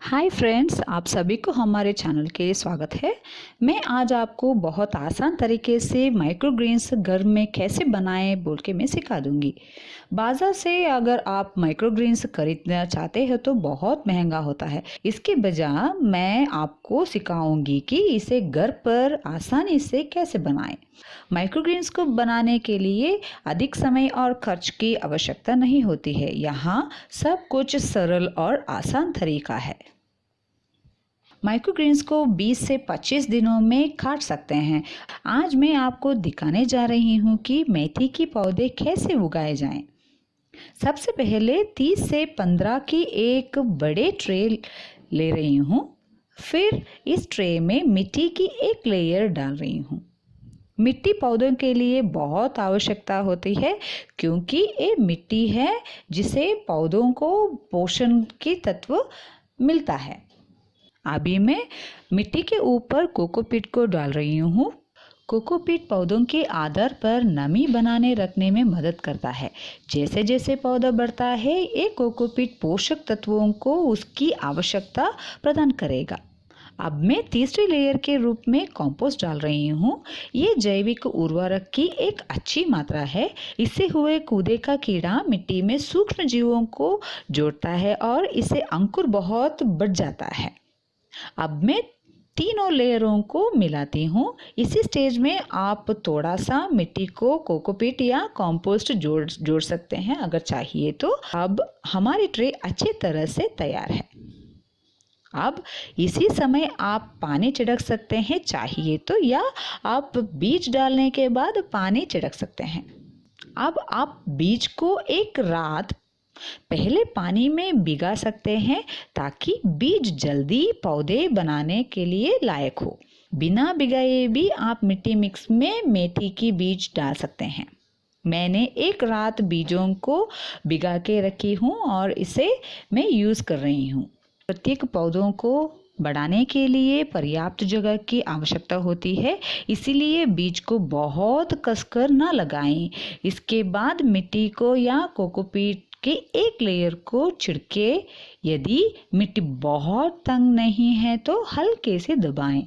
Hi friends, आप सभी को हमारे चैनल के लिए स्वागत है। मैं आज आपको बहुत आसान तरीके से माइक्रोग्रेन्स घर में कैसे बनाएं बोल के मैं सिखा दूंगी। बाज़ार से अगर आप माइक्रोग्रेन्स खरीदना चाहते हैं तो बहुत महंगा होता है। इसके बजाय मैं आपको सिखाऊंगी कि इसे घर पर आसानी से कैसे बनाएं। माइक्रोग्रेन्स को बनाने के लिए अधिक समय और खर्च की आवश्यकता नहीं होती है। यहाँ सब कुछ सरल और आसान तरीका है। माइक्रोग्रेन्स को 20 से 25 दिनों में काट सकते हैं। आज मैं आपको दिखाने जा रही हूँ कि मेथी के पौधे कैसे उगाए जाएं। सबसे पहले 30 से 15 की एक बड़े ट्रे ले रही हूँ। फिर इस ट्रे में मिट्टी की एक लेयर डाल रही हूँ। मिट्टी पौधों के लिए बहुत आवश्यकता होती है क्योंकि ये मिट्टी है जिसे पौधों को पोषण के तत्व मिलता है। अभी मैं मिट्टी के ऊपर कोकोपीट को डाल रही हूँ। कोकोपीट पौधों के आधार पर नमी बनाने रखने में मदद करता है। जैसे जैसे पौधा बढ़ता है, ये कोकोपीट पोषक तत्वों को उसकी आवश्यकता प्रदान करेगा। अब मैं तीसरी लेयर के रूप में कंपोस्ट डाल रही हूँ। ये जैविक उर्वरक की एक अच्छी मात्रा है। इससे हुए कूदे का कीड़ा मिट्टी में सूक्ष्म जीवों को जोड़ता है और इससे अंकुर बहुत बढ़ जाता है। अब मैं तीनों लेयरों को मिलाती हूँ। इसी स्टेज में आप थोड़ा सा मिट्टी को कोकोपीट या कंपोस्ट जोड़ सकते हैं अगर चाहिए तो। अब हमारी ट्रे अच्छी तरह से तैयार है। अब इसी समय आप पानी छिड़क सकते हैं चाहिए तो, या आप बीज डालने के बाद पानी छिड़क सकते हैं। अब आप बीज को एक रात पहले पानी में भिगा सकते हैं ताकि बीज जल्दी पौधे बनाने के लिए लायक हो। बिना भिगाए भी आप मिट्टी मिक्स में मेथी की बीज डाल सकते हैं। मैंने एक रात बीजों को भिगा के रखी हूँ और इसे मैं यूज़ कर रही हूँ। प्रत्येक पौधों को बढ़ाने के लिए पर्याप्त जगह की आवश्यकता होती है, इसीलिए बीज को बहुत कसकर न लगाएं। इसके बाद मिट्टी को या कोकोपीट के एक लेयर को छिड़के। यदि मिट्टी बहुत तंग नहीं है तो हल्के से दबाएं।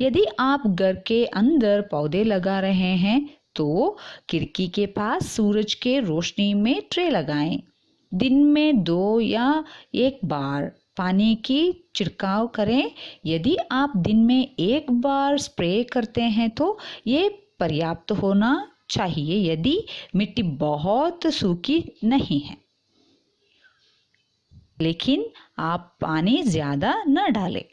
यदि आप घर के अंदर पौधे लगा रहे हैं तो खिड़की के पास सूरज के रोशनी में ट्रे लगाएं। दिन में 2 या 1 बार पानी की छिड़काव करें। यदि आप दिन में 1 बार स्प्रे करते हैं तो ये पर्याप्त होना चाहिए यदि मिट्टी बहुत सूखी नहीं है। लेकिन आप पानी ज़्यादा न डालें।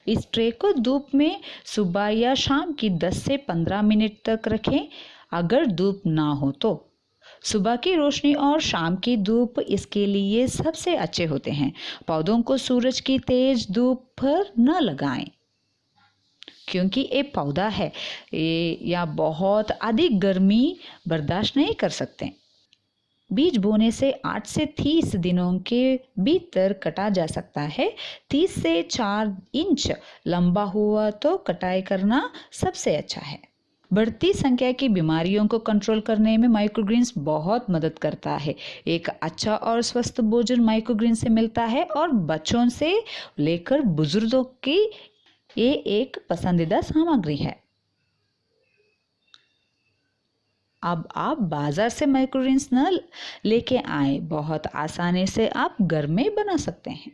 इस ट्रे को धूप में सुबह या शाम की 10 से 15 मिनट तक रखें। अगर धूप ना हो तो सुबह की रोशनी और शाम की धूप इसके लिए सबसे अच्छे होते हैं। पौधों को सूरज की तेज धूप पर न लगाएं क्योंकि ये पौधा है या बहुत अधिक गर्मी बर्दाश्त नहीं कर सकते। बीज बोने से 8 से 30 दिनों के भीतर कटा जा सकता है। 30 से 4 इंच लंबा हुआ तो कटाई करना सबसे अच्छा है। बढ़ती संख्या की बीमारियों को कंट्रोल करने में माइक्रोग्रेन्स बहुत मदद करता है। एक अच्छा और स्वस्थ भोजन माइक्रोग्रेन से मिलता है और बच्चों से लेकर बुजुर्गों की ये एक पसंदीदा सामग्री है। अब आप बाजार से माइक्रोग्रेन्स न लेके आए, बहुत आसानी से आप घर में बना सकते हैं।